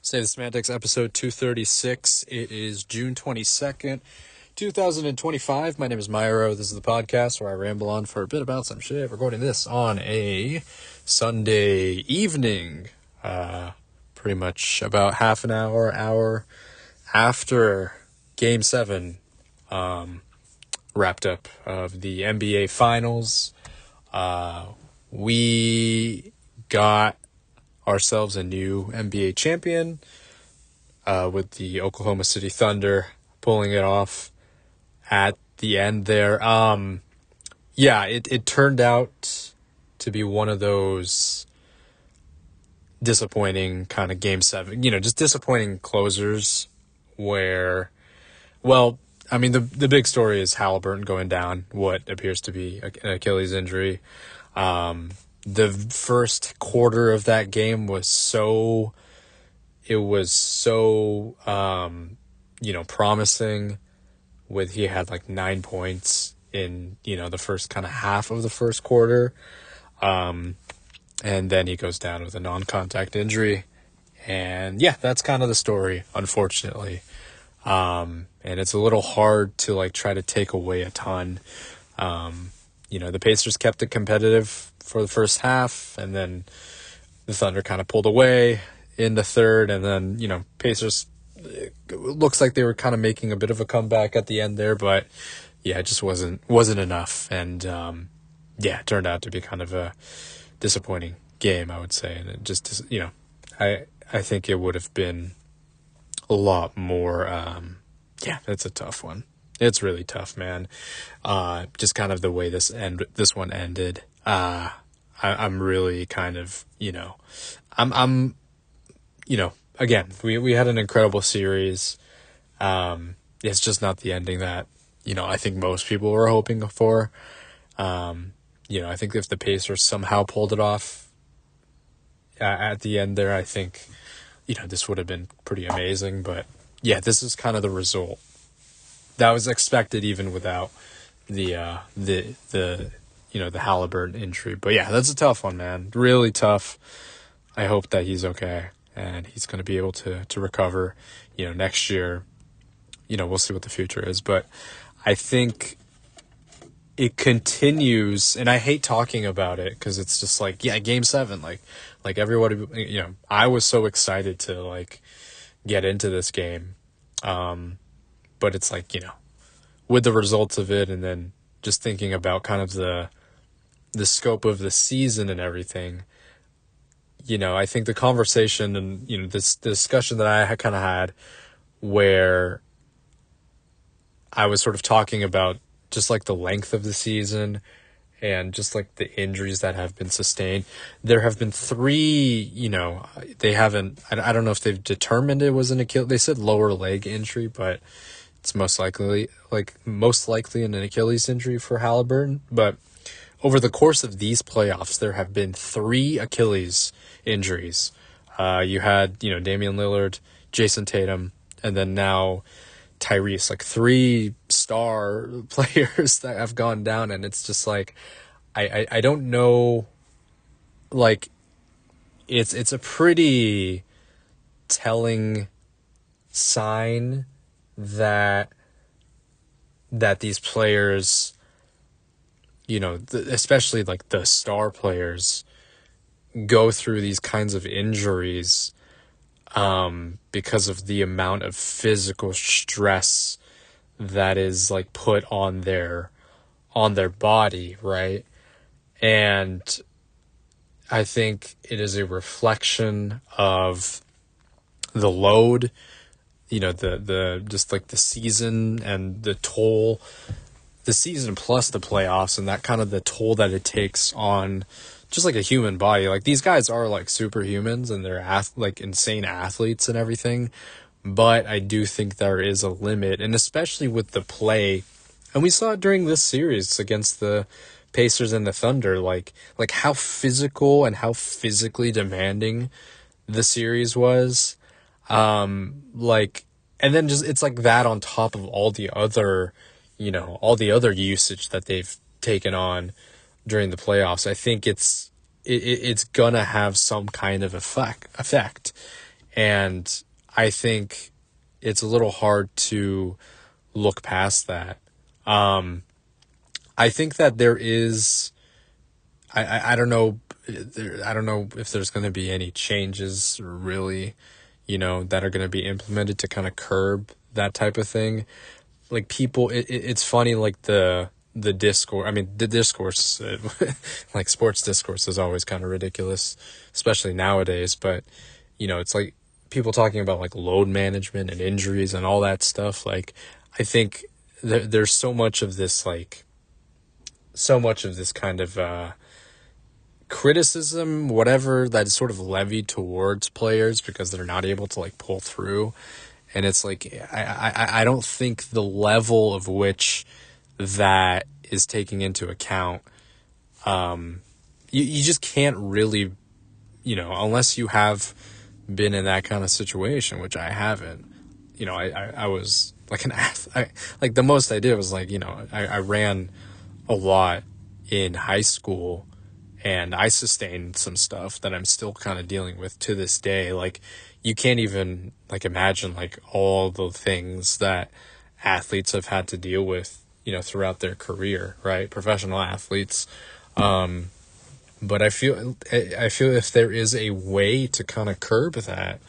Save the Semantics, episode 236. It is June 22nd, 2025. My name is Myro. This is the podcast where I ramble on for a bit about some shit. Recording this on a Sunday evening, pretty much about half an hour after Game 7 wrapped up of the NBA Finals. We got ourselves a new NBA champion with the Oklahoma City Thunder pulling it off at the end there. It turned out to be one of those disappointing kind of Game 7, just disappointing closers where, the big story is Halliburton going down, what appears to be an Achilles injury. The first quarter of that game was so promising. He had like 9 points in, the first kind of half of the first quarter. And then he goes down with a non-contact injury. And yeah, that's kind of the story, unfortunately. And it's a little hard to try to take away a ton. The Pacers kept it competitive for the first half, and then the Thunder kind of pulled away in the third, and then, Pacers, it looks like they were kind of making a bit of a comeback at the end there, but yeah, it just wasn't enough, and it turned out to be kind of a disappointing game, I would say, and it just, I think it would have been a lot more, it's a tough one. It's really tough, man. Just kind of the way this one ended. I'm really kind of, again, we had an incredible series. It's just not the ending that, I think most people were hoping for. I think if the Pacers somehow pulled it off at the end there, I think, this would have been pretty amazing. But yeah, this is kind of the result that was expected even without the Halliburton injury. But yeah, that's a tough one, man. Really tough. I hope that he's okay and he's going to be able to recover, next year. We'll see what the future is. But I think it continues, and I hate talking about it because it's just Game 7, like everybody, I was so excited to get into this game. But it's with the results of it, and then just thinking about kind of the scope of the season and everything, I think the conversation and, this discussion that I kind of had where I was sort of talking about just the length of the season and just the injuries that have been sustained. There have been 3, they haven't, I don't know if they've determined it was an Achilles. They said lower leg injury, but it's most likely an Achilles injury for Halliburton. But over the course of these playoffs, there have been 3 Achilles injuries. You had, Damian Lillard, Jason Tatum, and then now Tyrese, 3 star players that have gone down. And it's just I don't know, it's a pretty telling sign that these players, especially the star players, go through these kinds of injuries because of the amount of physical stress that is put on their body, right? And I think it is a reflection of the load, the season and the toll, the season plus the playoffs, and that kind of the toll that it takes on just a human body. These guys are superhumans and they're insane athletes and everything. But I do think there is a limit, and especially with the play, and we saw it during this series against the Pacers and the Thunder, how physical and how physically demanding the series was. And then just it's that on top of all the other usage that they've taken on during the playoffs. I think it's gonna have some kind of effect. And I think it's a little hard to look past that. I think that there is, I don't know, I don't know if there's going to be any changes really, that are going to be implemented to kind of curb that type of thing. Like people, it's funny, like the discourse. I mean, the discourse, like sports discourse, is always kind of ridiculous, especially nowadays. But it's like people talking about like load management and injuries and all that stuff. Like, I think there's so much of this, like, so much of this kind of criticism, whatever, that is sort of levied towards players because they're not able to like pull through. And it's like, I don't think the level of which that is taking into account, you just can't really, unless you have been in that kind of situation, which I haven't. I was like an athlete. Like the most I did was like, I ran a lot in high school, and I sustained some stuff that I'm still kind of dealing with to this day. Like, you can't even like imagine like all the things that athletes have had to deal with, throughout their career, right? Professional athletes. But I feel if there is a way to kind of curb that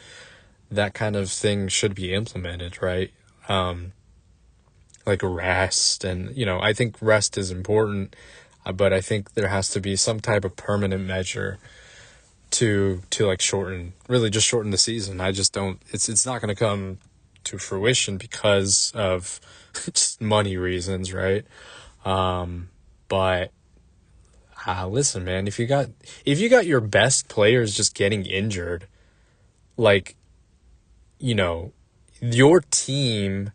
kind of thing should be implemented, right? Like rest, and I think rest is important, but I think there has to be some type of permanent measure to like really just shorten the season. I just don't. It's not going to come to fruition because of just money reasons, right? But listen, man, if you got your best players just getting injured, like, your team,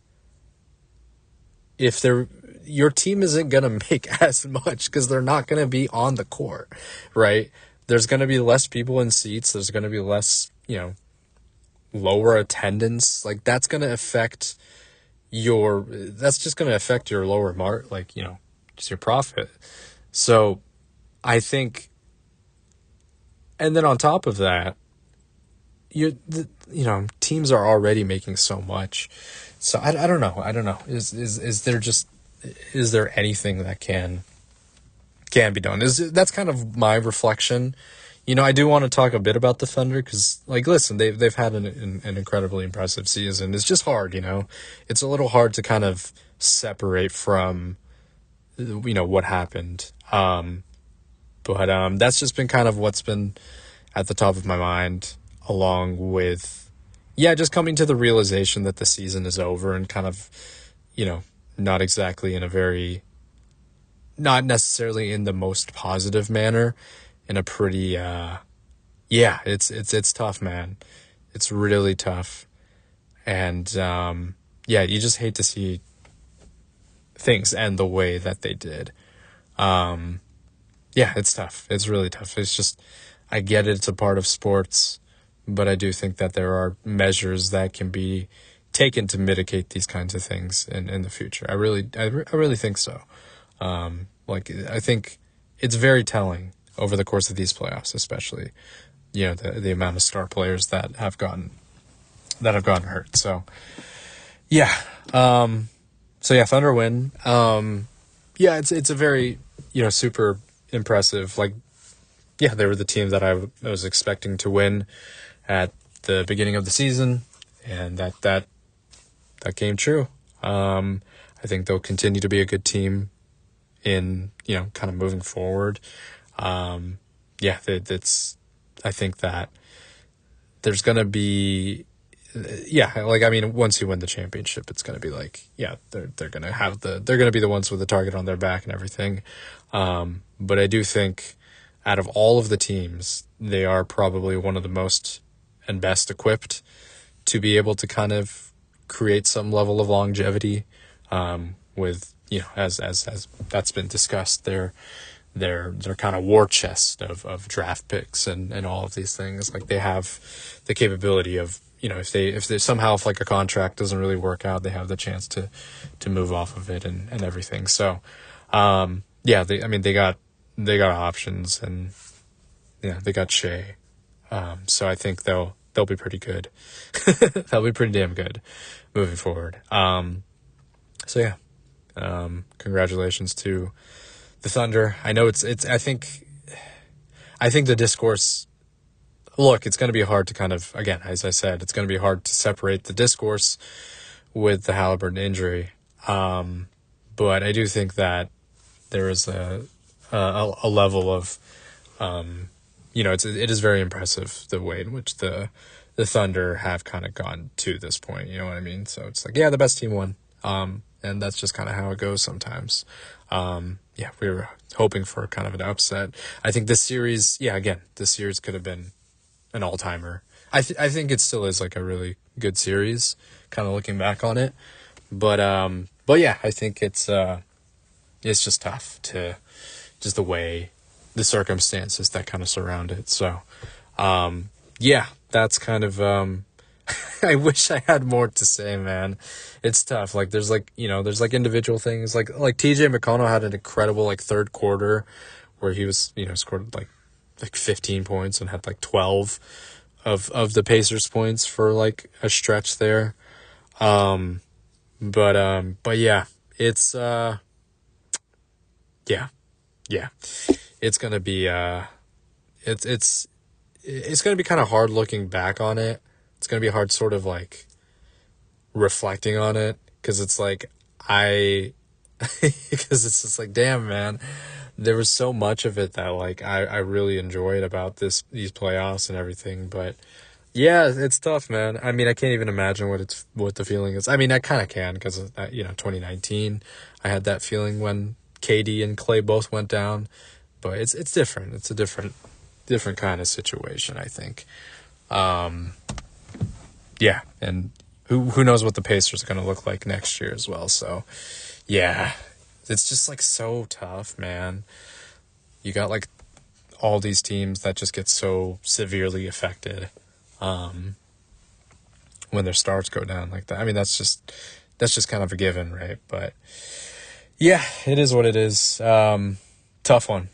your team isn't going to make as much because they're not going to be on the court, right? There's going to be less people in seats. There's going to be less, lower attendance. Like, that's going to affect that's just going to affect your lower like, just your profit. So I think, and then on top of that, teams are already making so much. So I don't know. Is there anything that can be done? That's kind of my reflection. I do want to talk a bit about the Thunder because, like, listen, they've had an incredibly impressive season. It's just hard, It's a little hard to kind of separate from, what happened. But that's just been kind of what's been at the top of my mind, along with, just coming to the realization that the season is over and kind of, not exactly in a very, not necessarily in the most positive manner, in a pretty, it's tough, man. It's really tough. And, you just hate to see things end the way that they did. It's tough. It's really tough. It's just, I get it. It's a part of sports, but I do think that there are measures that can be taken to mitigate these kinds of things in the future. I really think so. I think it's very telling over the course of these playoffs, especially, the amount of star players that have gotten hurt. So, Thunder win. It's a very, super impressive. Like, they were the team that I was expecting to win at the beginning of the season, and that came true. I think they'll continue to be a good team in, kind of moving forward. I think that there's going to be, once you win the championship, it's going to be like, they're going to be the ones with the target on their back and everything. But I do think out of all of the teams, they are probably one of the most and best equipped to be able to kind of create some level of longevity, with, as that's been discussed, their kind of war chest of draft picks and all of these things. Like, they have the capability of, if they somehow, if like a contract doesn't really work out, they have the chance to move off of it and everything. So, they got options, and they got Shea. So I think they'll they'll be pretty good. They'll be pretty damn good moving forward. So yeah, congratulations to the Thunder. I know it's. I think the discourse. Look, it's going to be hard to kind of, again, as I said, it's going to be hard to separate the discourse with the Halliburton injury. But I do think that there is a level of, it is very impressive the way in which the Thunder have kind of gotten to this point. You know what I mean? So it's like, yeah, the best team won. And that's just kind of how it goes sometimes. We were hoping for kind of an upset. I think this series could have been an all-timer. I think it still is like a really good series, kind of looking back on it. But yeah, I think it's just tough to just the way the circumstances that kind of surround it. So, that's kind of, I wish I had more to say, man. It's tough. Like there's individual things like TJ McConnell had an incredible like third quarter where he was, scored like 15 points and had like 12 of the Pacers points for like a stretch there. But yeah, it's, it's going to be, it's going to be kind of hard looking back on it. It's going to be hard sort of like reflecting on it. 'Cause it's like, because it's just like, damn, man, there was so much of it that like I really enjoyed about these playoffs and everything. But yeah, it's tough, man. I mean, I can't even imagine what the feeling is. I mean, I kind of can, because 2019, I had that feeling when KD and Clay both went down, but it's different. It's a different kind of situation, I think. And who knows what the Pacers are going to look like next year as well. So yeah, it's just like so tough, man. You got like all these teams that just get so severely affected when their stars go down like that. I mean, that's just kind of a given, right? But yeah, it is what it is. Tough one.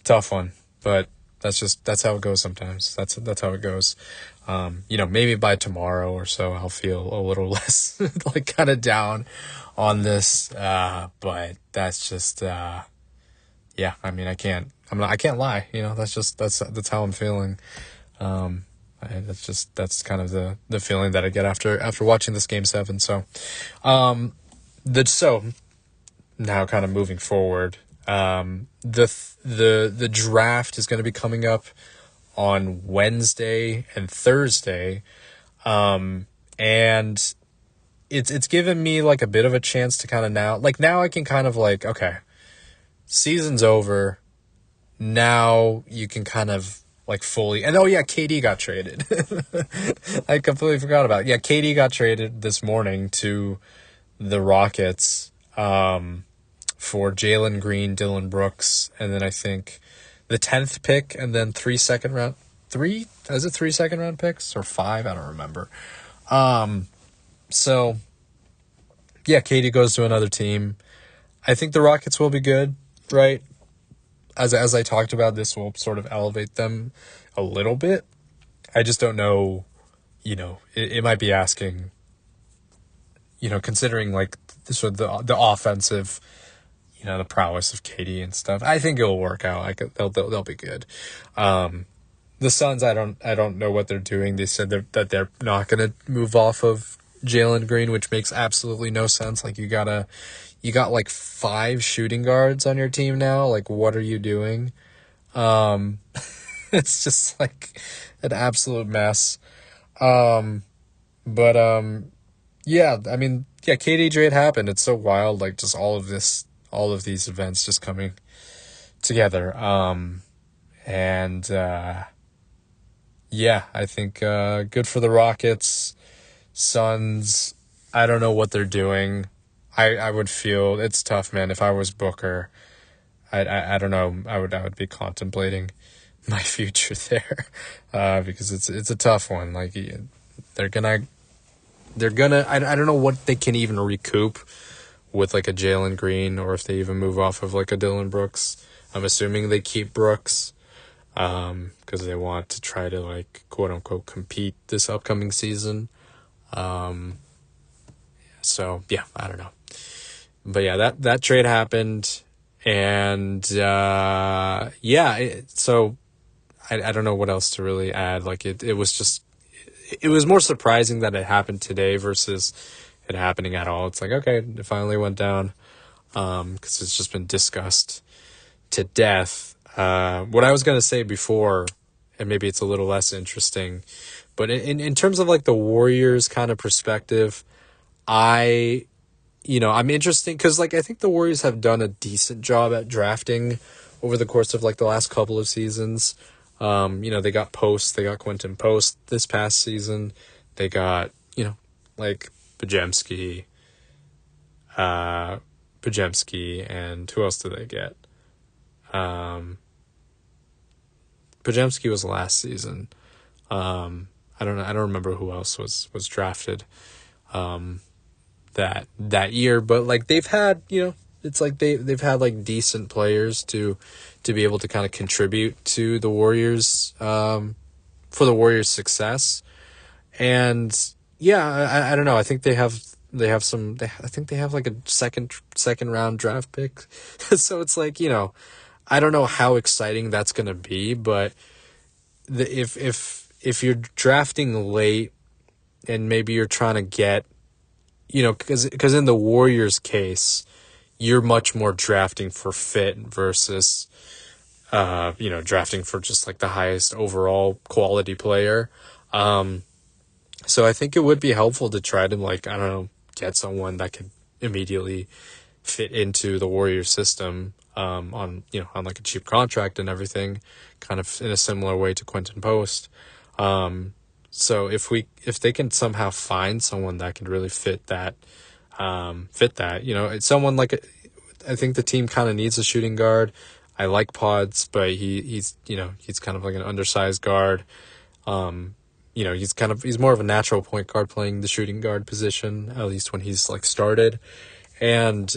But that's how it goes sometimes. That's how it goes. Maybe by tomorrow or so, I'll feel a little less like kind of down on this. But that's just, I mean, I can't lie. That's how I'm feeling. That's kind of the feeling that I get after watching this Game 7. So, now kind of moving forward, the draft is going to be coming up on Wednesday and Thursday. And it's given me like a bit of a chance to kind of now I can kind of like, okay, season's over. Now you can kind of like fully, and KD got traded. I completely forgot about it. Yeah, KD got traded this morning to the Rockets, for Jalen Green, Dillon Brooks, and then I think the 10th pick, and then 3 second round picks or 5? I don't remember. So yeah, KD goes to another team. I think the Rockets will be good, right? As I talked about, this will sort of elevate them a little bit. I just don't know, it might be asking, considering like sort of the offensive, the prowess of KD and stuff. I think it'll work out. Like they'll be good. The Suns, I don't know what they're doing. They said that they're not going to move off of Jalen Green, which makes absolutely no sense. Like you got like 5 shooting guards on your team now. Like, what are you doing? It's just like an absolute mess. Yeah, I mean, KD trade happened. It's so wild. Like just all of these events just coming together. I think, good for the Rockets. Suns, I don't know what they're doing. I would feel it's tough, man. If I was Booker, I don't know. I would be contemplating my future there, because it's a tough one. Like they're gonna. I don't know what they can even recoup with like a Jalen Green, or if they even move off of like a Dillon Brooks. I'm assuming they keep Brooks. because they want to try to like quote unquote compete this upcoming season. So yeah, I don't know. But yeah, that trade happened, and so I don't know what else to really add. Like it was more surprising that it happened today versus it happening at all. It's like, okay, it finally went down, because it's just been discussed to death. What I was gonna say before, and maybe it's a little less interesting, but in terms of like the Warriors kind of perspective, I'm interested because like I think the Warriors have done a decent job at drafting over the course of like the last couple of seasons. They got Quentin Post this past season. They got, like Pajemski, and who else did they get? Pajemski was last season. I don't remember who else was drafted that year, but like they've had, it's like they've had like decent players to be able to kind of contribute to the Warriors, for the Warriors' success. And yeah, I don't know. I think they have I think they have like a second round draft pick. So it's like, I don't know how exciting that's going to be, but if you're drafting late and maybe you're trying to get, because in the Warriors case, you're much more drafting for fit versus, drafting for just like the highest overall quality player. So I think it would be helpful to try to like, I don't know, get someone that could immediately fit into the Warriors system, on like a cheap contract and everything, kind of in a similar way to Quentin Post. So if they can somehow find someone that can really fit that, it's someone like, I think the team kind of needs a shooting guard. I like Pods, but he's kind of like an undersized guard. He's more of a natural point guard playing the shooting guard position, at least when he's like started. And,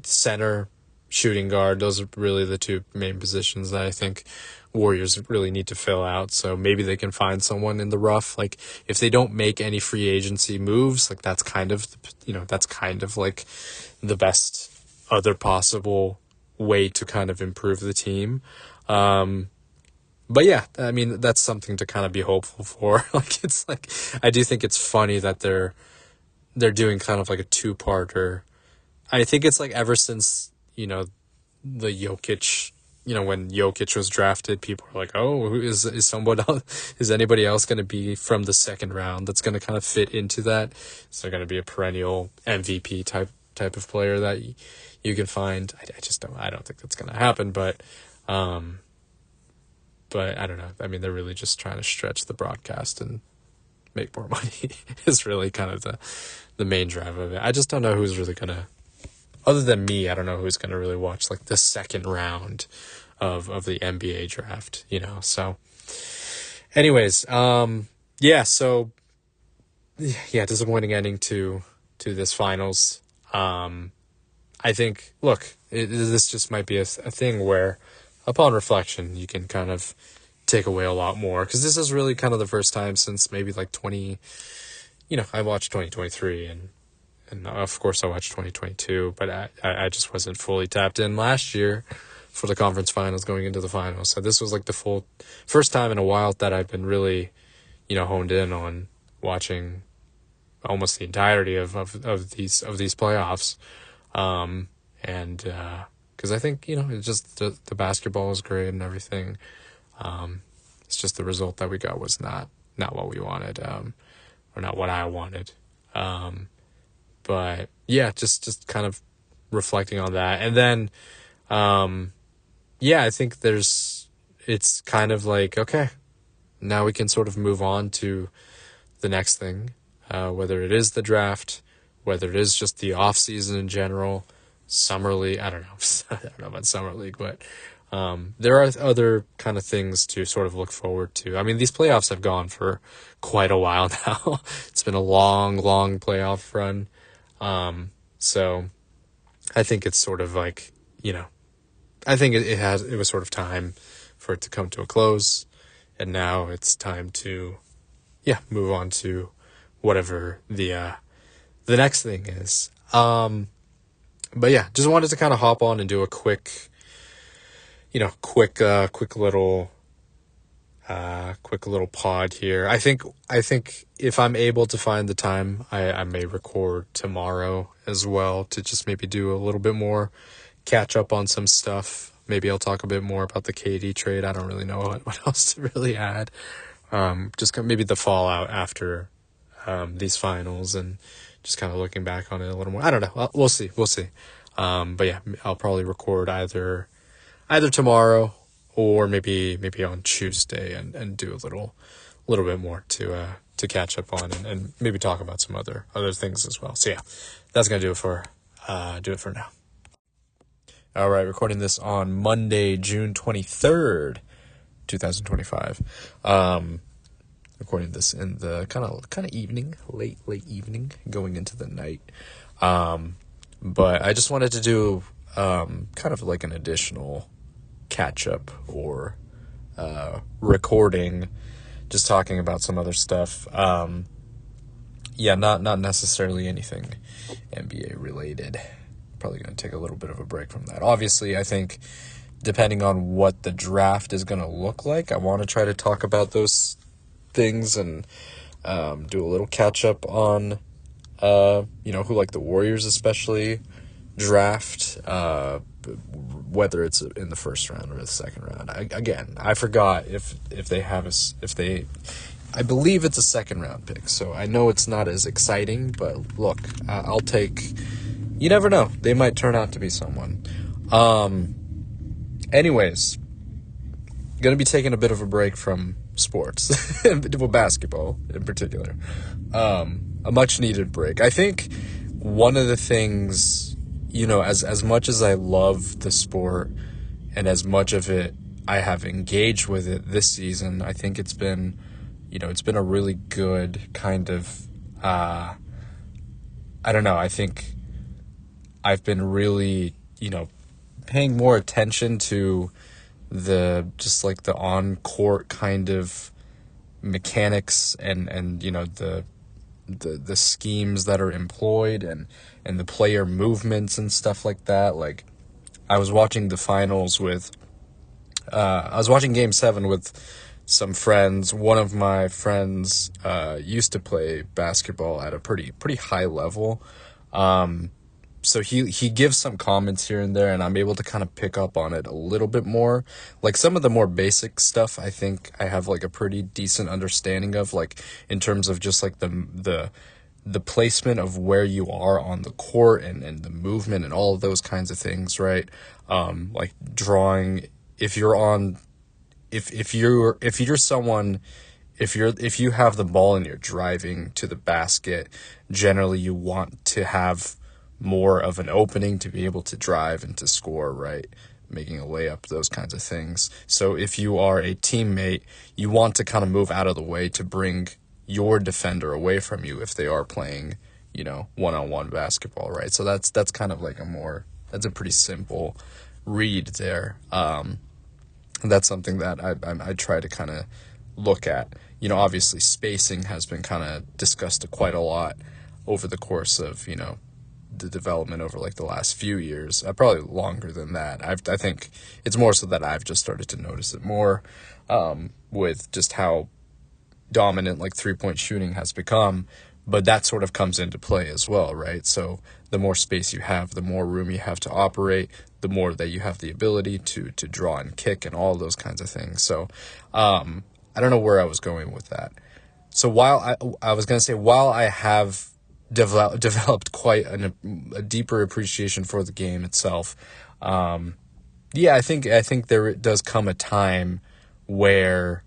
center, shooting guard, those are really the two main positions that I think Warriors really need to fill out. So maybe they can find someone in the rough. Like if they don't make any free agency moves, like that's kind of like the best other possible way to kind of improve the team. But yeah, I mean, that's something to kind of be hopeful for. Like, it's like, I do think it's funny that they're doing kind of like a two-parter. I think it's like ever since, the Jokic, when Jokic was drafted, people were like, oh, is anybody else going to be from the second round that's going to kind of fit into that? Is there going to be a perennial MVP type of player that you can find? I don't think that's going to happen, but I don't know. I mean, they're really just trying to stretch the broadcast and make more money is really kind of the main drive of it. I just don't know who's really going to, other than me, I don't know who's going to really watch like the second round of the NBA draft, so anyways, disappointing ending to this finals. I think, look, this just might be a thing where upon reflection, you can kind of take away a lot more, because this is really kind of the first time since maybe like I watched 2023 and of course I watched 2022, but I just wasn't fully tapped in last year for the conference finals going into the finals. So this was like the first time in a while that I've been really, honed in on watching almost the entirety of these playoffs. Because I think, it's just the basketball is great and everything. It's just the result that we got was not what we wanted, or not what I wanted. But yeah, just kind of reflecting on that. And then, I think it's kind of like, okay, now we can sort of move on to the next thing, whether it is the draft, whether it is just the off season in general, summer league. I don't know about summer league, but there are other kind of things to sort of look forward to. I mean, these playoffs have gone for quite a while now. It's been a long playoff run. So I think it's sort of like, I think it was sort of time for it to come to a close, and now it's time to move on to whatever the next thing is. But yeah, just wanted to kind of hop on and do a quick little pod here. I think if I'm able to find the time, I may record tomorrow as well to just maybe do a little bit more catch up on some stuff. Maybe I'll talk a bit more about the KD trade. I don't really know what else to really add. Just maybe the fallout after these finals and just kind of looking back on it a little more. I don't know. We'll see. But yeah, I'll probably record either tomorrow or maybe on Tuesday and do a little bit more to catch up on and maybe talk about some other things as well. So yeah, that's gonna do it for now. All right, recording this on Monday, June 23rd, 2025. Recording this in the kind of evening, late evening, going into the night. But I just wanted to do kind of like an additional catch up or recording, just talking about some other stuff. Not necessarily anything NBA related. Probably going to take a little bit of a break from that. Obviously, I think depending on what the draft is going to look like, I want to try to talk about those things and do a little catch up on who like the Warriors especially draft, whether it's in the first round or the second round. I forgot if they have I believe it's a second round pick, so I know it's not as exciting, but look, I'll take. You never know, they might turn out to be someone. Anyways, gonna be taking a bit of a break from sports, basketball in particular. A much needed break. I think one of the things, as much as I love the sport and as much of it I have engaged with it this season, I think it's been a really good kind of, I don't know, I think I've been really, paying more attention to the on-court kind of mechanics and the schemes that are employed and the player movements and stuff like that. Like, I was watching the finals I was watching Game 7 with some friends. One of my friends used to play basketball at a pretty high level. So he gives some comments here and there, and I'm able to kind of pick up on it a little bit more. Like, some of the more basic stuff, I think I have like a pretty decent understanding of, like, in terms of just like the placement of where you are on the court and the movement and all of those kinds of things, right? Like drawing, if you have the ball and you're driving to the basket, generally you want to have more of an opening to be able to drive and to score, right? Making a layup, those kinds of things. So if you are a teammate, you want to kind of move out of the way to bring your defender away from you if they are playing, one-on-one basketball, right? So that's kind of like that's a pretty simple read there. That's something that I try to kind of look at. Obviously spacing has been kind of discussed quite a lot over the course of, the development over like the last few years, probably longer than that. I think it's more so that I've just started to notice it more, with just how dominant like 3-point shooting has become, but that sort of comes into play as well, right? So the more space you have, the more room you have to operate, the more that you have the ability to draw and kick and all those kinds of things. So, I don't know where I was going with that. So while I have developed quite a deeper appreciation for the game itself, I think there does come a time where,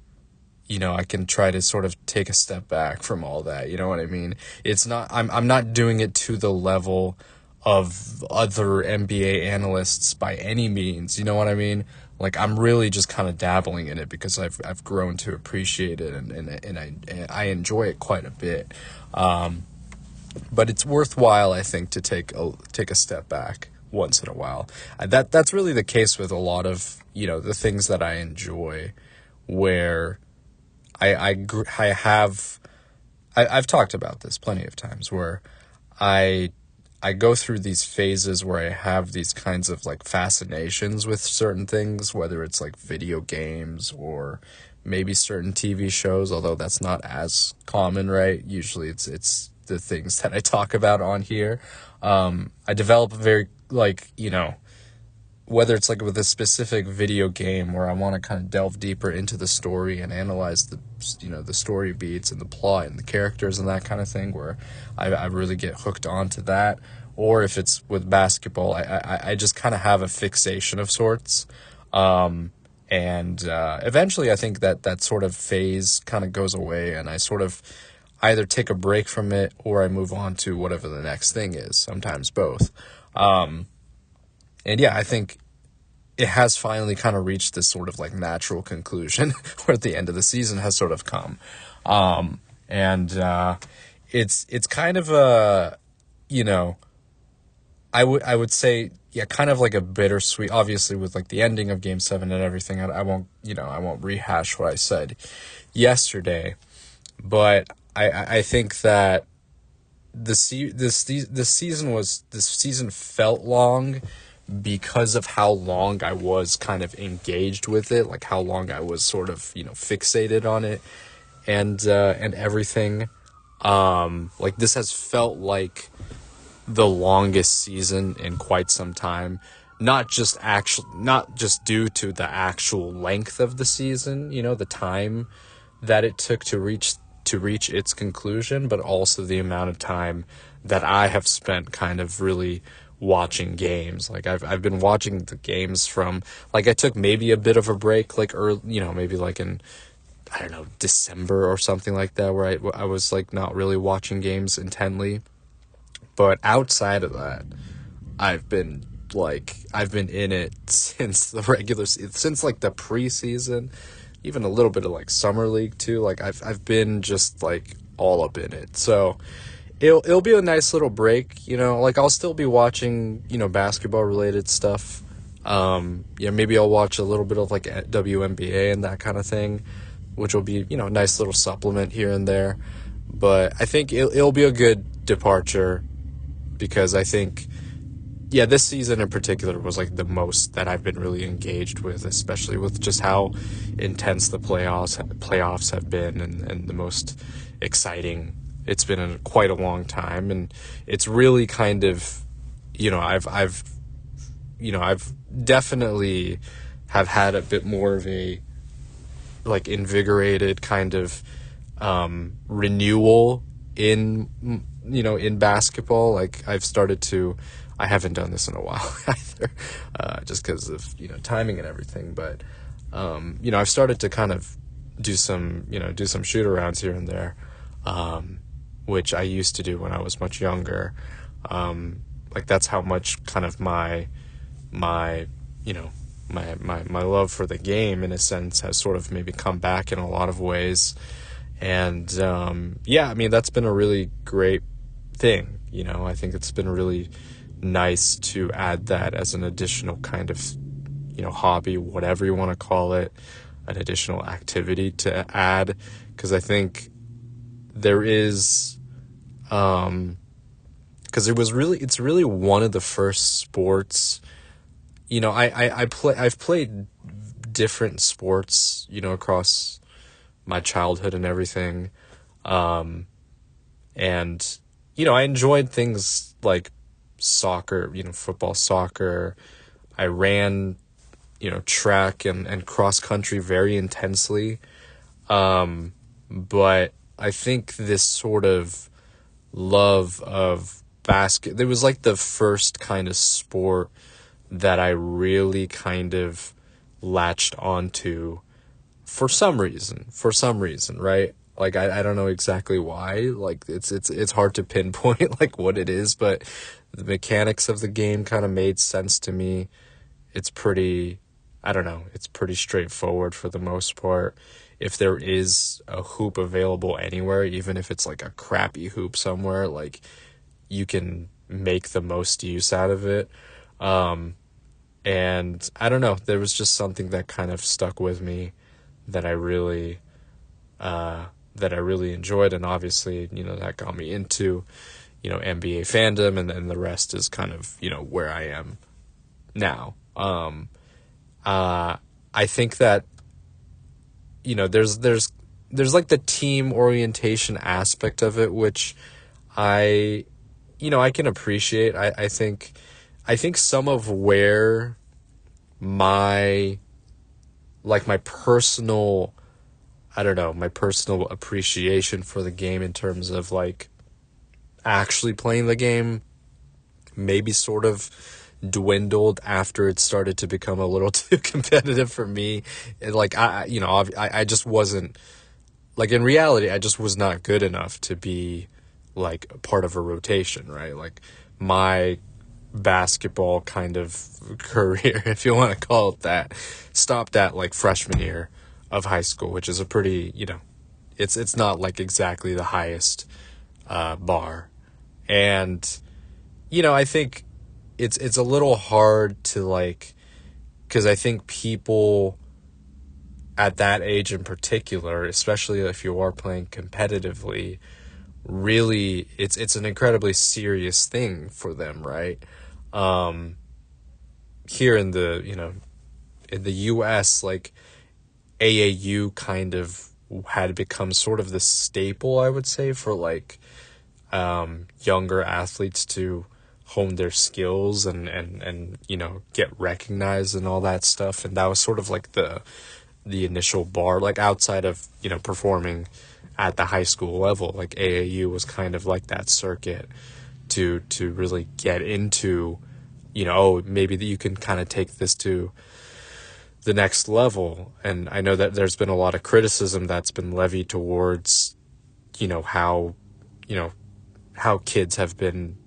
I can try to sort of take a step back from all that. You know what I mean? It's not, I'm not doing it to the level of other NBA analysts by any means. You know what I mean? Like, I'm really just kind of dabbling in it because I've grown to appreciate it and I enjoy it quite a bit. But it's worthwhile, I think, to take a step back once in a while. That's really the case with a lot of, the things that I enjoy, where I've talked about this plenty of times, where I go through these phases where I have these kinds of like fascinations with certain things, whether it's like video games or maybe certain TV shows, although that's not as common, right? Usually it's the things that I talk about on here. I develop a very, like, whether it's like with a specific video game where I want to kind of delve deeper into the story and analyze the story beats and the plot and the characters and that kind of thing, where I really get hooked onto that. Or if it's with basketball, I just kind of have a fixation of sorts. And eventually I think that sort of phase kind of goes away, and I sort of either take a break from it or I move on to whatever the next thing is, sometimes both. And yeah, I think it has finally kind of reached this sort of like natural conclusion where the end of the season has sort of come. It's kind of a, I would say, yeah, kind of like a bittersweet, obviously with like the ending of Game 7 and everything. I won't rehash what I said yesterday, but I think that this season felt long because of how long I was kind of engaged with it, like how long I was sort of, fixated on it and everything. Like this has felt like the longest season in quite some time, not just due to the actual length of the season, the time that it took to reach its conclusion, but also the amount of time that I have spent kind of really watching games. Like I've been watching the games from, like, I took maybe a bit of a break, like early, maybe like in, I don't know, December or something like that, where I was like not really watching games intently. But outside of that, I've been in it since the since like the preseason, even a little bit of like summer league too. Like I've been just like all up in it. So it'll be a nice little break, like I'll still be watching, basketball related stuff. Maybe I'll watch a little bit of like WNBA and that kind of thing, which will be, a nice little supplement here and there. But I think it'll be a good departure, because I think, this season in particular was like the most that I've been really engaged with, especially with just how intense the playoffs have been, and the most exciting it's been in quite a long time. And it's really kind of, I've definitely have had a bit more of a like invigorated kind of renewal in basketball. Like I haven't done this in a while either, just because of timing and everything, but I've started to kind of do some shoot arounds here and there, which I used to do when I was much younger. Like that's how much kind of my love for the game, in a sense, has sort of maybe come back in a lot of ways. And that's been a really great thing. I think it's been really nice to add that as an additional kind of hobby, whatever you want to call it, an additional activity to add, because I think there is because it's really one of the first sports. I've played different sports, across my childhood and everything. And, I enjoyed things like soccer, football, soccer. I ran, track and cross country very intensely. But I think this sort of love of it was like the first kind of sport that I really kind of latched onto for some reason, right? Like, I don't know exactly why. Like, it's hard to pinpoint like what it is, but the mechanics of the game kind of made sense to me. It's pretty straightforward for the most part. If there is a hoop available anywhere, even if it's like a crappy hoop somewhere, like, you can make the most use out of it. And I don't know, there was just something that kind of stuck with me that I really enjoyed, and obviously, that got me into, NBA fandom, and then the rest is kind of, where I am now. I think that, there's like the team orientation aspect of it, which I can appreciate. I think some of where my personal, my personal appreciation for the game in terms of like actually playing the game maybe sort of dwindled after it started to become a little too competitive for me. I just wasn't, like, in reality, I just was not good enough to be like part of a rotation, right? Like, my basketball kind of career, if you want to call it that, stopped at like freshman year of high school, which is a pretty, it's not like exactly the highest bar. And I think it's a little hard to, like, because I think people at that age in particular, especially if you are playing competitively, really it's an incredibly serious thing for them, right? Here in the in the US, like, AAU kind of had become sort of the staple, I would say, for like younger athletes to hone their skills and get recognized and all that stuff. And that was sort of like the initial bar, like, outside of performing at the high school level. Like, AAU was kind of like that circuit to really get into, maybe that you can kind of take this to the next level. And I know that there's been a lot of criticism that's been levied towards how kids have been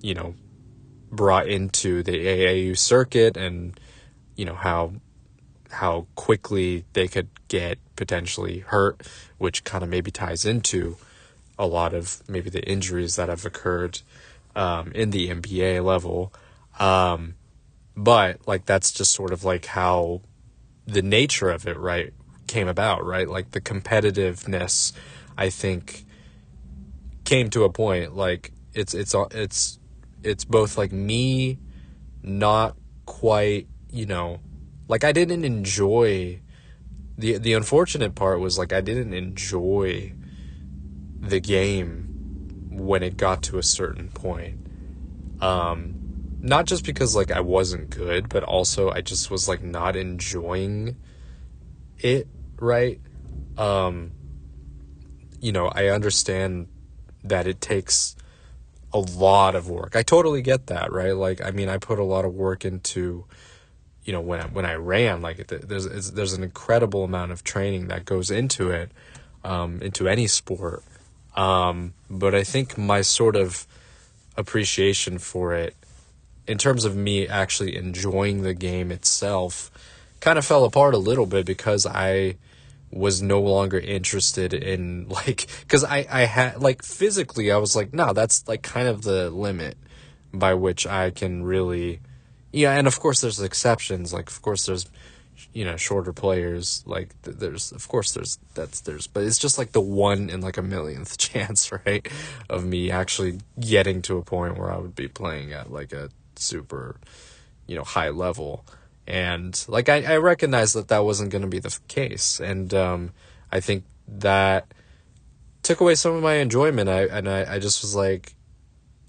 brought into the AAU circuit, and how quickly they could get potentially hurt, which kind of maybe ties into a lot of maybe the injuries that have occurred in the NBA level. But like, that's just sort of like how the nature of it, right, came about, right? Like, the competitiveness, I think, came to a point, like, it's both like me not quite, like, I didn't enjoy the unfortunate part was, like, I didn't enjoy the game when it got to a certain point. Not just because, like, I wasn't good, but also I just was, like, not enjoying it, right? I understand that it takes a lot of work. I totally get that, right? Like, I mean, I put a lot of work into, when I ran, like, there's an incredible amount of training that goes into it, into any sport. But I think my sort of appreciation for it, in terms of me actually enjoying the game itself, kind of fell apart a little bit because I was no longer interested in, like, because I had, like, physically, I was like, no, that's, like, kind of the limit by which I can really, and of course there's exceptions, like, of course there's, shorter players, like, but it's just like the 1 in like a millionth chance, right, of me actually getting to a point where I would be playing at like a super, high level. And like, I recognized that wasn't going to be the case. And I think that took away some of my enjoyment. I just was like,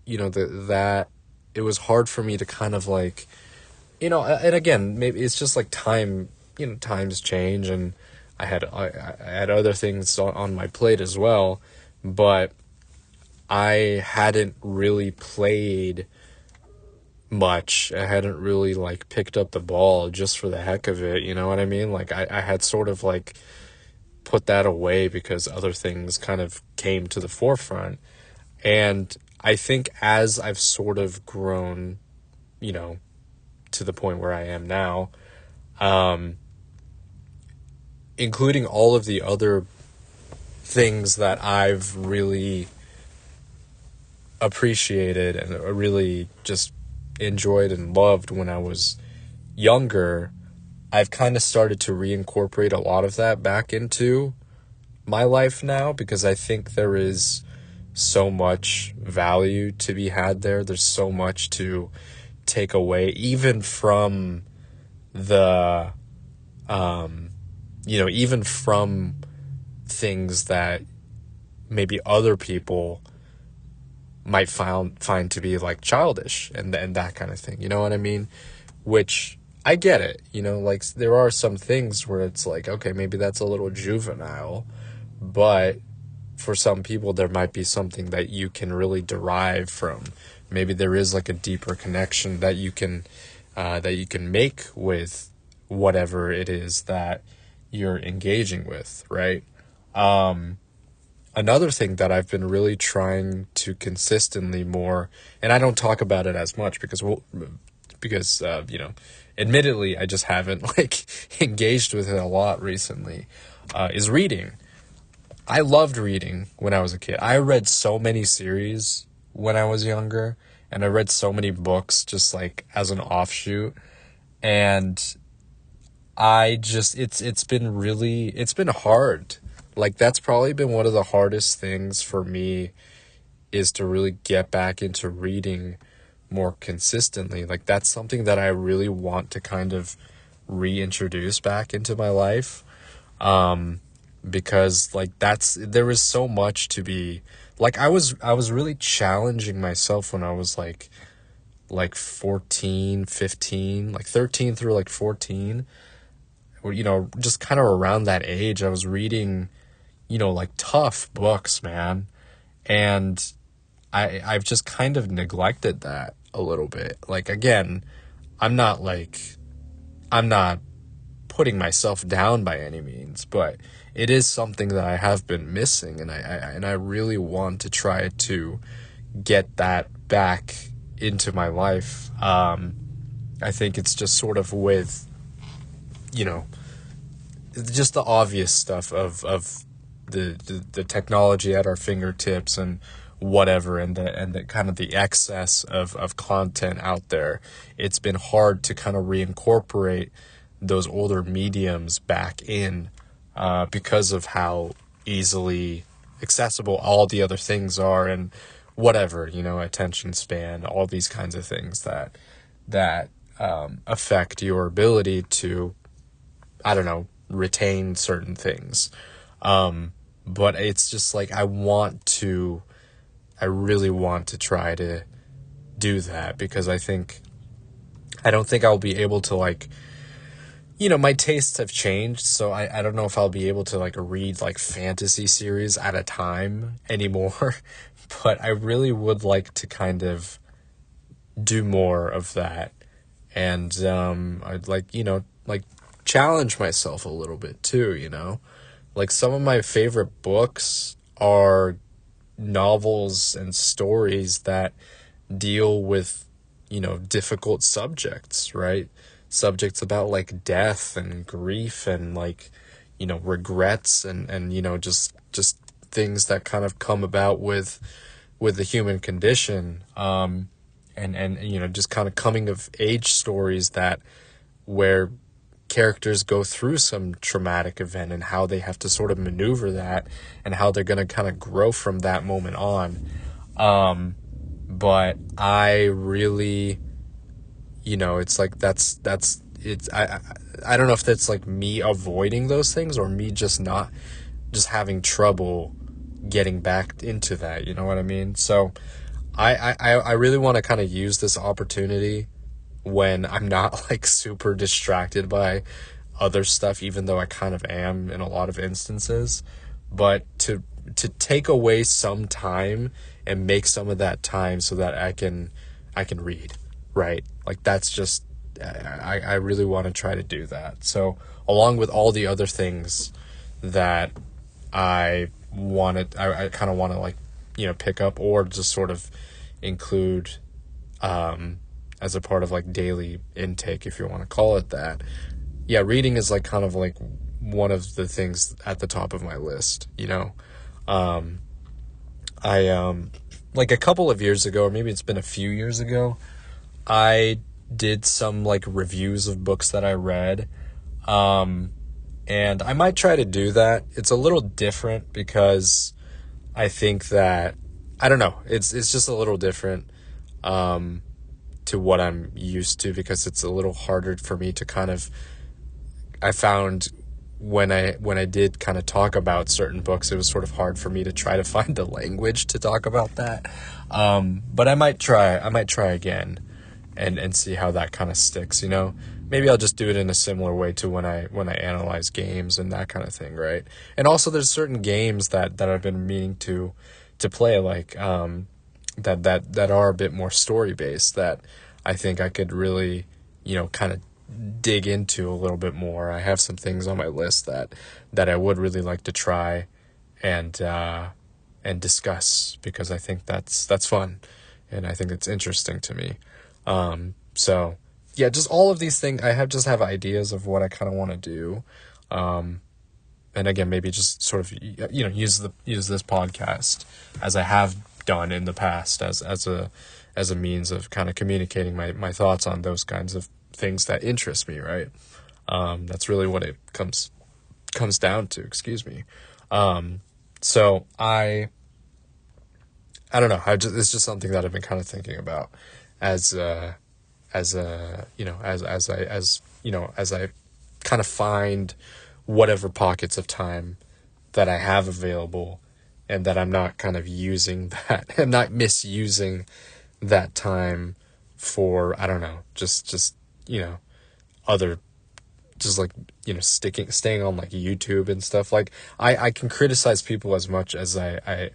that it was hard for me to kind of like, and again, maybe it's just like time, times change, and I had other things on my plate as well, but I hadn't really played much. I hadn't really like picked up the ball just for the heck of it, you know what I mean? Like, I had sort of like put that away because other things kind of came to the forefront. And I think as I've sort of grown, to the point where I am now, including all of the other things that I've really appreciated and really just enjoyed and loved when I was younger, I've kind of started to reincorporate a lot of that back into my life now, because I think there is so much value to be had there. There's so much to take away, even from the, even from things that maybe other people might find to be like childish and that kind of thing. You know what I mean? Which I get it. Like there are some things where it's like, okay, maybe that's a little juvenile, but for some people there might be something that you can really derive from. Maybe there is like a deeper connection that you can make with whatever it is that you're engaging with, right? Another thing that I've been really trying to consistently more, and I don't talk about it as much because admittedly I just haven't like engaged with it a lot recently, is reading. I loved reading when I was a kid. I read so many series when I was younger, and I read so many books just like as an offshoot. And it's been hard. Like that's probably been one of the hardest things for me, is to really get back into reading more consistently. Like that's something that I really want to kind of reintroduce back into my life. Because like there is so much to be like, I was really challenging myself when I was like 14, 15, like 13 through like 14, or, just kind of around that age, I was reading, like tough books, man. And I've just kind of neglected that a little bit. Like, again, I'm not putting myself down by any means, but it is something that I have been missing, and I really want to try to get that back into my life. I think it's just sort of with, just the obvious stuff of the technology at our fingertips and whatever, and the kind of the excess of content out there. It's been hard to kind of reincorporate those older mediums back in, because of how easily accessible all the other things are, and whatever, attention span, all these kinds of things that affect your ability to, I don't know, retain certain things. But it's just like, I really want to try to do that, because I don't think I'll be able to, like, my tastes have changed, so I don't know if I'll be able to like read like fantasy series at a time anymore, but I really would like to kind of do more of that. And I'd like, like challenge myself a little bit too, like some of my favorite books are novels and stories that deal with, difficult subjects, right? Subjects about like death and grief and like, regrets and just things that kind of come about with the human condition. And just kind of coming of age stories where characters go through some traumatic event and how they have to sort of maneuver that, and how they're going to kind of grow from that moment on. But I really, it's like I don't know if that's like me avoiding those things, or me just having trouble getting back into that, you know what I mean? So I really want to kind of use this opportunity when I'm not like super distracted by other stuff, even though I kind of am in a lot of instances, but to take away some time and make some of that time so that I can read, right? Like that's just, I really want to try to do that. So along with all the other things that I kind of want to like, pick up or just sort of include, as a part of like daily intake, if you want to call it that. Yeah, reading is like kind of like one of the things at the top of my list, I like a couple of years ago, or maybe it's been a few years ago, I did some like reviews of books that I read. Um, and I might try to do that. It's a little different because I think that I don't know. It's just a little different to what I'm used to because it's a little harder for me to kind of I found when I did kind of talk about certain books, it was sort of hard for me to try to find the language to talk about that. But I might try again and see how that kind of sticks, you know. Maybe I'll just do it in a similar way to when I analyze games and that kind of thing, right? And also there's certain games that I've been meaning to play, like that are a bit more story based, that I think I could really, you know, kind of dig into a little bit more. I have some things on my list that I would really like to try and discuss, because I think that's fun and I think it's interesting to me. So yeah, just all of these things, I have ideas of what I kind of want to do. And again, maybe just sort of, you know, use this podcast as I have done in the past as a means of kind of communicating my thoughts on those kinds of things that interest me, right? That's really what it comes down to, excuse me. So I don't know, it's just something that I've been kind of thinking about as you know, as I kind of find whatever pockets of time that I have available, and that I'm not kind of using that, I'm not misusing that time for, I don't know, just, you know, other, just like, you know, staying on like YouTube and stuff. Like I can criticize people as much as I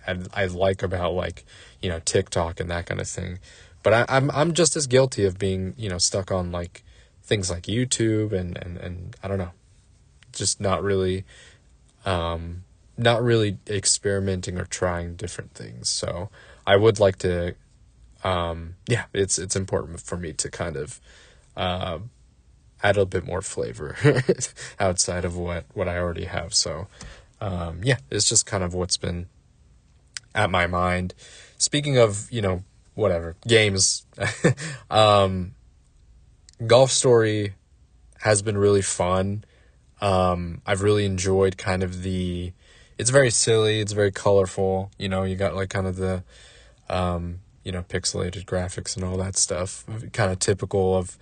like about, like, you know, TikTok and that kind of thing. But I'm just as guilty of being, you know, stuck on like things like YouTube and I don't know, just not really experimenting or trying different things. So I would like to, yeah, it's important for me to kind of add a bit more flavor outside of what I already have. So yeah, it's just kind of what's been at my mind. Speaking of, you know, whatever games, Golf Story has been really fun. I've really enjoyed kind of it's very silly, it's very colorful, you know, you got like kind of the, you know, pixelated graphics and all that stuff, kind of typical of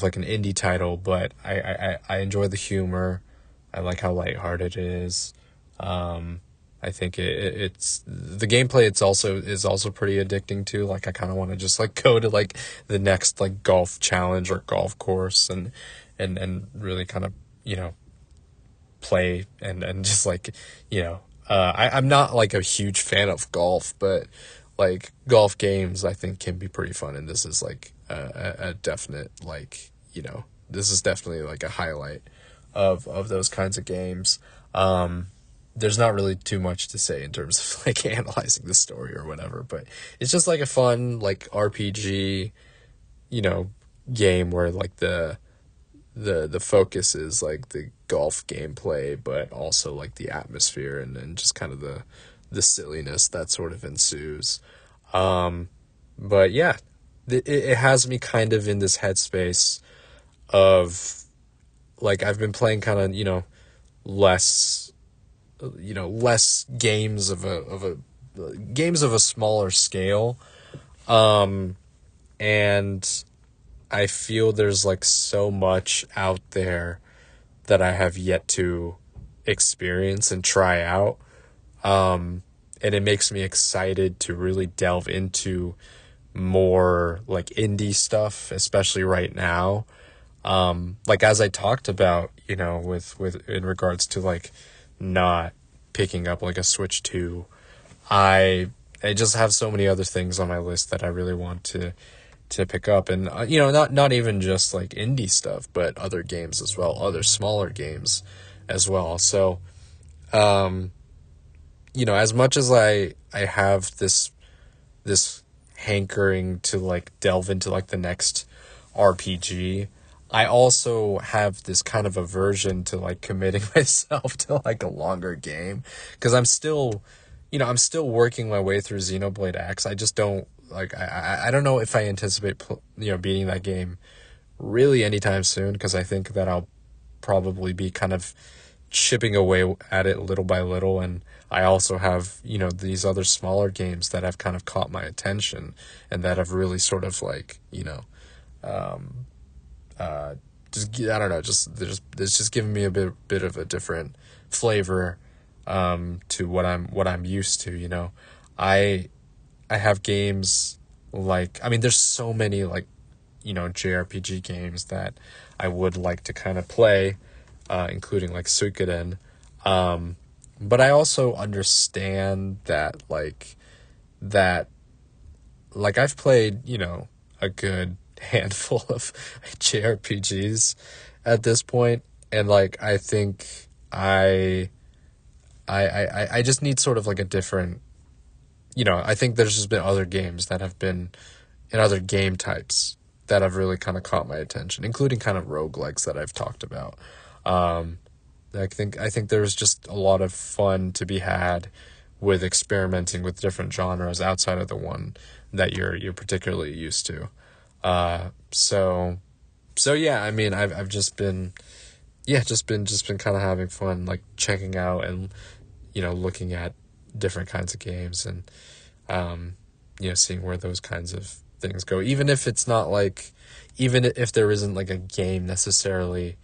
like an indie title, but I enjoy the humor. I like how lighthearted it is. I think it's the gameplay. Is also pretty addicting too. Like I kind of want to just like go to like the next like golf challenge or golf course and really kind of, you know, play and just like, you know, I'm not like a huge fan of golf, but like golf games I think can be pretty fun, and this is like a definite, like, you know, this is definitely like a highlight of those kinds of games. There's not really too much to say in terms of like analyzing the story or whatever, but it's just like a fun like RPG, you know, game where like the focus is like the golf gameplay, but also like the atmosphere and just kind of the silliness that sort of ensues. But yeah, it has me kind of in this headspace of like I've been playing kind of, you know, less games of a smaller scale, and I feel there's like so much out there that I have yet to experience and try out. And it makes me excited to really delve into more like indie stuff, especially right now. Like as I talked about, you know, with in regards to like not picking up like a Switch 2, I just have so many other things on my list that I really want to pick up, and you know, not even just like indie stuff, but other games as well, other smaller games as well. So you know, as much as I have this hankering to like delve into like the next RPG, I also have this kind of aversion to like committing myself to like a longer game, because I'm still working my way through Xenoblade X. I just don't like I don't know if I anticipate beating that game really anytime soon, because I think that I'll probably be kind of chipping away at it little by little. And I also have, these other smaller games that have kind of caught my attention and that have really sort of like, just, I don't know, it's just giving me a bit of a different flavor, to what I'm used to. I have games like, I mean, there's so many like, JRPG games that I would like to kind of play, including like Suikoden. But I also understand that I've played, a good handful of JRPGs at this point, and like I think I just need sort of like a different, I think there's just been other games that have been in other game types that have really kind of caught my attention, including kind of roguelikes that I've talked about. I think there's just a lot of fun to be had with experimenting with different genres outside of the one that you're particularly used to. So yeah, I mean, I've just been kind of having fun, like checking out and, looking at different kinds of games and, seeing where those kinds of things go, even if it's not like, even if there isn't like a game necessarily,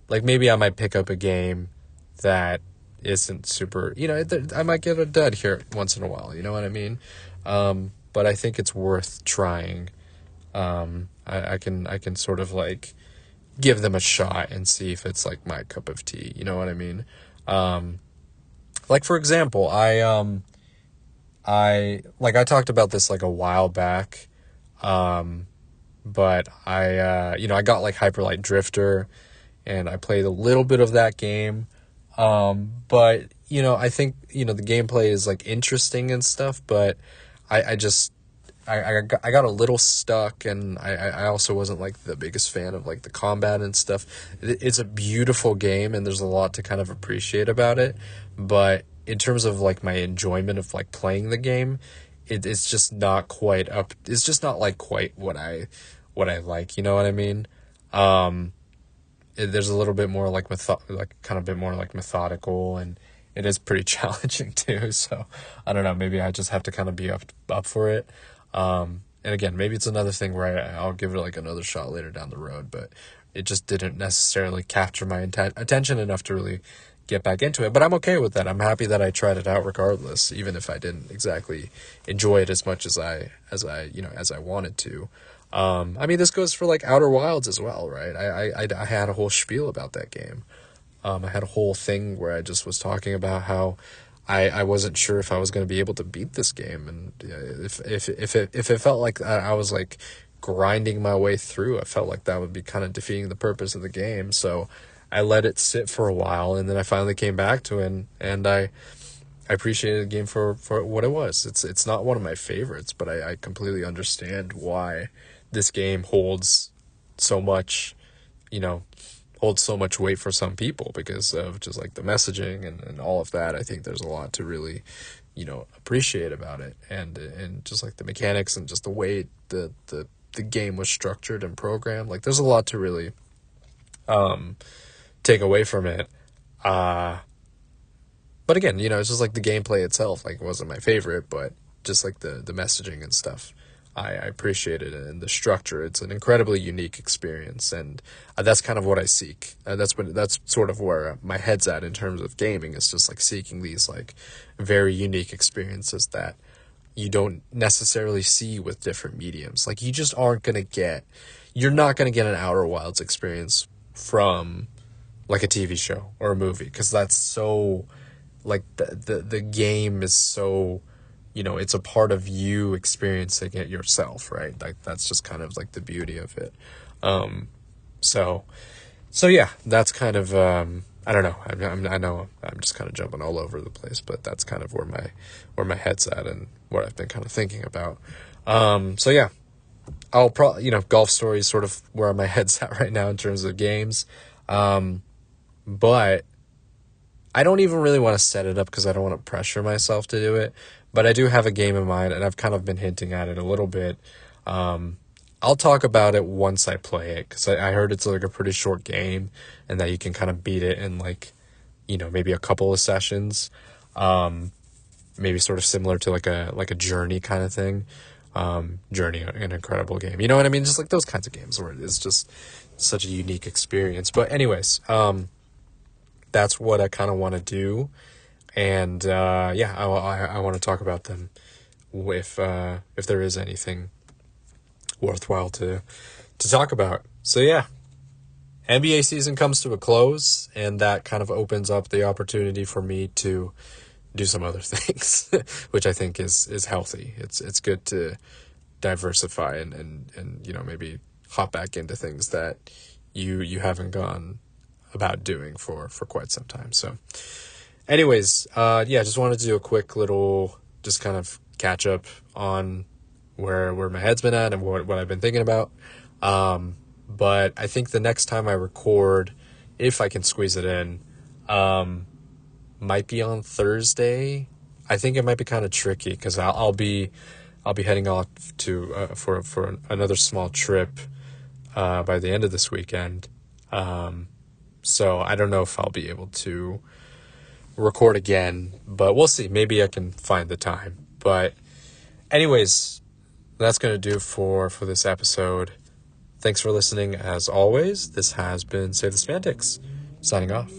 like maybe I might pick up a game that isn't super, I might get a dud here once in a while, you know what I mean? But I think it's worth trying. I can sort of like give them a shot and see if it's like my cup of tea, you know what I mean? Like for example, I talked about this like a while back, but I got like Hyper Light Drifter, and I played a little bit of that game. But I think, the gameplay is like interesting and stuff, but I got a little stuck, and I also wasn't like the biggest fan of like the combat and stuff. It's a beautiful game, and there's a lot to kind of appreciate about it, but in terms of like my enjoyment of like playing the game, it's just not quite up. It's just not like quite what I like. You know what I mean? There's a little bit more like kind of a bit more like methodical, and it is pretty challenging too. So I don't know. Maybe I just have to kind of be up for it. And again, maybe it's another thing where I'll give it like another shot later down the road, but it just didn't necessarily capture my attention enough to really get back into it. But I'm okay with that. I'm happy that I tried it out regardless, even if I didn't exactly enjoy it as much as I wanted to. I mean, this goes for like Outer Wilds as well, right? I had a whole spiel about that game. I had a whole thing where I just was talking about how I wasn't sure if I was going to be able to beat this game, and if it felt like I was like grinding my way through, I felt like that would be kind of defeating the purpose of the game. So I let it sit for a while, and then I finally came back to it, and I appreciated the game for what it was. It's not one of my favorites, but I completely understand why this game holds so much weight for some people, because of just like the messaging and all of that. I think there's a lot to really, appreciate about it, and just like the mechanics and just the way the game was structured and programmed. Like there's a lot to really take away from it. But again, it's just like the gameplay itself, like wasn't my favorite, but just like the messaging and stuff, I appreciate it, and the structure. It's an incredibly unique experience, and that's kind of what I seek. That's sort of where my head's at in terms of gaming. It's just like seeking these like very unique experiences that you don't necessarily see with different mediums. Like you just you're not gonna get an Outer Wilds experience from like a TV show or a movie, because that's so like the game is so, it's a part of you experiencing it yourself, right? Like that's just kind of like the beauty of it. So yeah, that's kind of I don't know. I know I'm just kind of jumping all over the place, but that's kind of where my head's at and what I've been kind of thinking about. So yeah, I'll probably, Golf Story is sort of where my head's at right now in terms of games. But I don't even really want to set it up because I don't want to pressure myself to do it. But I do have a game in mind, and I've kind of been hinting at it a little bit. I'll talk about it once I play it, because I heard it's like a pretty short game, and that you can kind of beat it in like, maybe a couple of sessions. Maybe sort of similar to like a Journey kind of thing. Journey, an incredible game. You know what I mean? Just like those kinds of games where it's just such a unique experience. But anyways, that's what I kind of want to do. And I want to talk about them if there is anything worthwhile to talk about. So yeah, NBA season comes to a close, and that kind of opens up the opportunity for me to do some other things, which I think is healthy. It's good to diversify and maybe hop back into things that you haven't gone about doing for quite some time. So anyways, just wanted to do a quick little just kind of catch up on where my head's been at and what I've been thinking about. But I think the next time I record, if I can squeeze it in, might be on Thursday. I think it might be kind of tricky because I'll be heading off to for another small trip by the end of this weekend. So I don't know if I'll be able to record again, but we'll see. Maybe I can find the time. But anyways, that's going to do for this episode. Thanks for listening as always. This has been Save the Semantics, signing off.